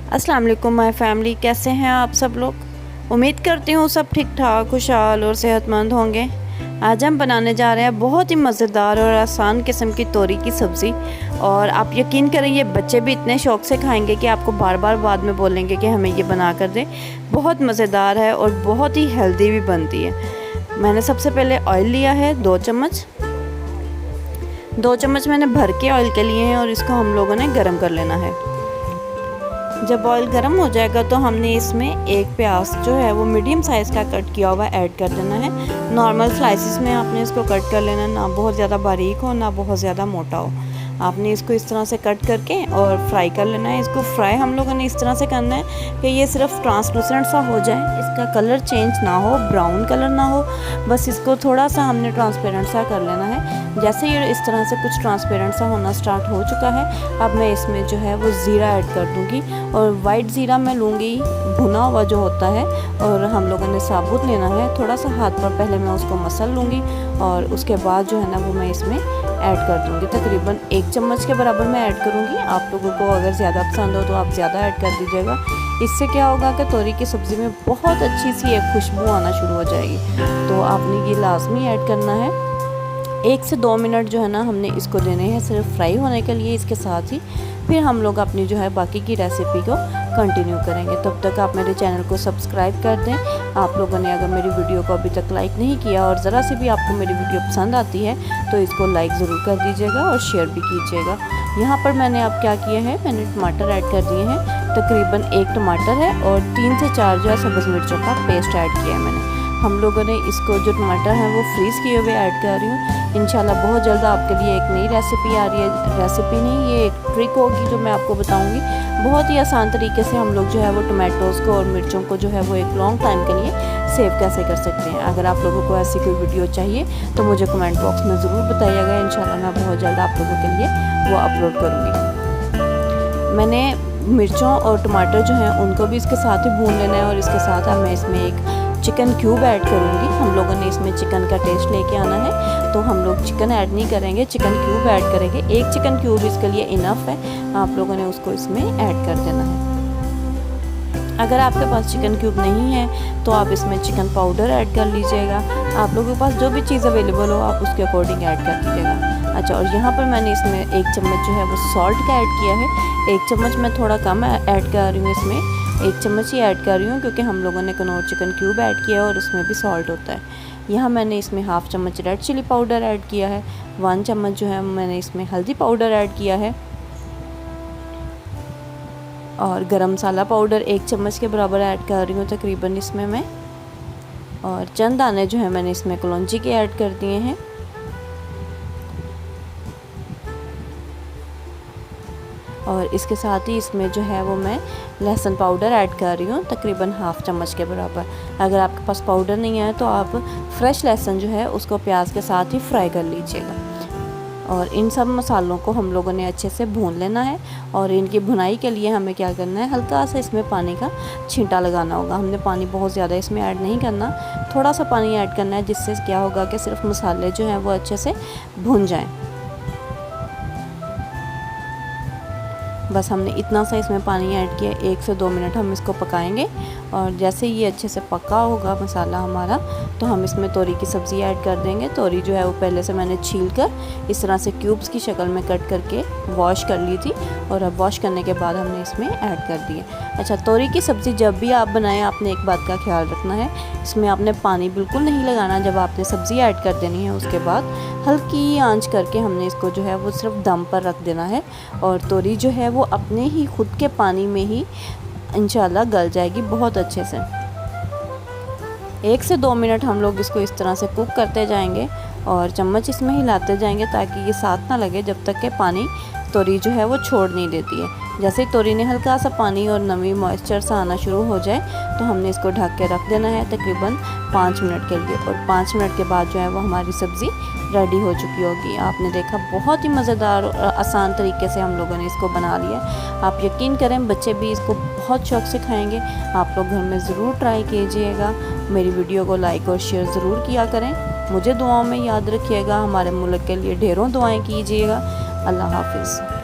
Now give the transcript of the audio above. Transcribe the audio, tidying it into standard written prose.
अस्सलाम वालेकुम my family, कैसे हैं आप सब लोग। उम्मीद करती हूँ सब ठीक ठाक, खुशहाल और सेहतमंद होंगे। आज हम बनाने जा रहे हैं बहुत ही मज़ेदार और आसान किस्म की तोरी की सब्ज़ी। और आप यकीन करें, ये बच्चे भी इतने शौक़ से खाएंगे कि आपको बार बार बाद में बोलेंगे कि हमें ये बना कर दें। बहुत मज़ेदार है और बहुत ही हेल्दी भी बनती है। मैंने सबसे पहले ऑयल लिया है 2 चम्मच। 2 चम्मच मैंने भर के ऑयल के लिए हैं और इसको हम लोगों ने गर्म कर लेना है। जब ऑयल गर्म हो जाएगा तो हमने इसमें एक प्याज जो है वो मीडियम साइज़ का कट किया हुआ ऐड कर देना है। नॉर्मल स्लाइसिस में आपने इसको कट कर लेना, ना बहुत ज़्यादा बारीक हो ना बहुत ज़्यादा मोटा हो। आपने इसको इस तरह से कट करके और फ्राई कर लेना है। इसको फ्राई हम लोगों ने इस तरह से करना है कि ये सिर्फ ट्रांसलूसेंट सा हो जाए, इसका कलर चेंज ना हो, ब्राउन कलर ना हो, बस इसको थोड़ा सा हमने ट्रांसपेरेंट सा कर लेना है। जैसे ये इस तरह से कुछ ट्रांसपेरेंट सा होना स्टार्ट हो चुका है, अब मैं इसमें जो है वो ज़ीरा ऐड कर दूँगी। और वाइट ज़ीरा मैं लूँगी भुना हुआ जो होता है, और हम लोगों ने साबुत लेना है। थोड़ा सा हाथ पर पहले मैं उसको मसल लूँगी और उसके बाद जो है ना वो मैं इसमें ऐड कर दूँगी। तकरीबन 1 चम्मच के बराबर मैं ऐड करूँगी। आप लोगों को अगर ज़्यादा पसंद हो तो आप ज़्यादा ऐड कर दीजिएगा। इससे क्या होगा कि तोरी की सब्ज़ी में बहुत अच्छी सी एक खुशबू आना शुरू हो जाएगी। तो आपने ये लाजमी ऐड करना है। 1 से 2 मिनट जो है ना हमने इसको देने हैं सिर्फ फ्राई होने के लिए। इसके साथ ही फिर हम लोग अपनी जो है बाकी की रेसिपी को कंटिन्यू करेंगे। तब तक आप मेरे चैनल को सब्सक्राइब कर दें। आप लोगों ने अगर मेरी वीडियो को अभी तक लाइक नहीं किया और ज़रा से भी आपको मेरी वीडियो पसंद आती है तो इसको लाइक ज़रूर कर दीजिएगा और शेयर भी कीजिएगा। यहाँ पर मैंने अब क्या किया है, मैंने टमाटर ऐड कर दिए हैं। तकरीबन 1 टमाटर है और 3 से 4 जो है सब्ज़ मिर्चों का पेस्ट ऐड किया है मैंने। हम लोगों ने इसको जो टमाटर है वो फ्रीज़ किए हुए ऐड कर रही हूँ। इंशाल्लाह बहुत जल्द आपके लिए एक नई रेसिपी आ रही है। रेसिपी नहीं, ये एक ट्रिक होगी जो मैं आपको बताऊंगी। बहुत ही आसान तरीके से हम लोग जो है वो टमाटोज़ को और मिर्चों को जो है वो एक लॉन्ग टाइम के लिए सेव कैसे कर सकते हैं। अगर आप लोगों को ऐसी कोई वीडियो चाहिए तो मुझे कमेंट बॉक्स में ज़रूर बताइएगा। इंशाल्लाह मैं बहुत जल्द आप लोगों के लिए वो अपलोड करूँगी। मैंने मिर्चों और टमाटर जो हैं उनको भी इसके साथ ही भून लेना है। और इसके साथ अब मैं इसमें एक चिकन क्यूब ऐड करूँगी। हम लोगों ने इसमें चिकन का टेस्ट लेके आना है, तो हम लोग चिकन ऐड नहीं करेंगे, चिकन क्यूब ऐड करेंगे। 1 चिकन क्यूब इसके लिए इनफ है, आप लोगों ने उसको इसमें ऐड कर देना है। अगर आपके पास चिकन क्यूब नहीं है तो आप इसमें चिकन पाउडर ऐड कर लीजिएगा। आप लोगों के पास जो भी चीज़ अवेलेबल हो आप उसके अकॉर्डिंग ऐड कर दीजिएगा। अच्छा, और यहाँ पर मैंने इसमें 1 चम्मच जो है वो सॉल्ट का ऐड किया है। 1 चम्मच मैं थोड़ा कम ऐड कर रही हूँ, इसमें 1 चम्मच ही ऐड कर रही हूँ क्योंकि हम लोगों ने कनौर चिकन क्यूब ऐड किया है और उसमें भी सॉल्ट होता है। यहाँ मैंने इसमें ½ चम्मच रेड चिली पाउडर ऐड किया है। 1 चम्मच जो है मैंने इसमें हल्दी पाउडर ऐड किया है। और गरम मसाला पाउडर 1 चम्मच के बराबर ऐड कर रही हूँ तकरीबन इसमें मैं। और चंद दाने जो है मैंने इसमें कलौंजी के ऐड कर दिए हैं। और इसके साथ ही इसमें जो है वो मैं लहसुन पाउडर ऐड कर रही हूँ तकरीबन ½ चम्मच के बराबर। अगर आपके पास पाउडर नहीं है तो आप फ्रेश लहसुन जो है उसको प्याज के साथ ही फ्राई कर लीजिएगा। और इन सब मसालों को हम लोगों ने अच्छे से भून लेना है। और इनकी भुनाई के लिए हमें क्या करना है, हल्का सा इसमें पानी का छींटा लगाना होगा। हमने पानी बहुत ज़्यादा इसमें ऐड नहीं करना, थोड़ा सा पानी ऐड करना है, जिससे क्या होगा कि सिर्फ मसाले जो हैं वो अच्छे से भुन जाएँ। बस हमने इतना सा इसमें पानी ऐड किया। 1 से 2 मिनट हम इसको पकाएंगे। और जैसे ये अच्छे से पका होगा मसाला हमारा तो हम इसमें तोरी की सब्ज़ी ऐड कर देंगे। तोरी जो है वो पहले से मैंने छील कर इस तरह से क्यूब्स की शक्ल में कट करके वॉश कर ली थी, और अब वॉश करने के बाद हमने इसमें ऐड कर दिए। अच्छा, तोरी की सब्ज़ी जब भी आप बनाएं आपने एक बात का ख्याल रखना है, इसमें आपने पानी बिल्कुल नहीं लगाना। जब आपने सब्ज़ी ऐड कर देनी है उसके बाद हल्की आंच करके हमने इसको जो है वो सिर्फ दम पर रख देना है। और तोरी जो है वो अपने ही खुद के पानी में ही इंशाल्लाह गल जाएगी बहुत अच्छे से। 1 से 2 मिनट हम लोग इसको इस तरह से कुक करते जाएंगे और चम्मच इसमें हिलाते जाएंगे ताकि ये साथ ना लगे, जब तक के पानी तोरी जो है वो छोड़ नहीं देती है। जैसे ही तोरी ने हल्का सा पानी और नमी मॉइस्चर सा आना शुरू हो जाए तो हमने इसको ढक के रख देना है तकरीबन 5 मिनट के लिए। और 5 मिनट के बाद जो है वो हमारी सब्ज़ी रेडी हो चुकी होगी। आपने देखा बहुत ही मज़ेदार और आसान तरीके से हम लोगों ने इसको बना लिया। आप यकीन करें बच्चे भी इसको बहुत शौक़ से खाएंगे। आप लोग घर में ज़रूर ट्राई कीजिएगा। मेरी वीडियो को लाइक और शेयर ज़रूर किया करें। मुझे दुआओं में याद रखिएगा। हमारे मुल्क के लिए ढेरों दुआएं कीजिएगा। अल्लाह हाफिज़।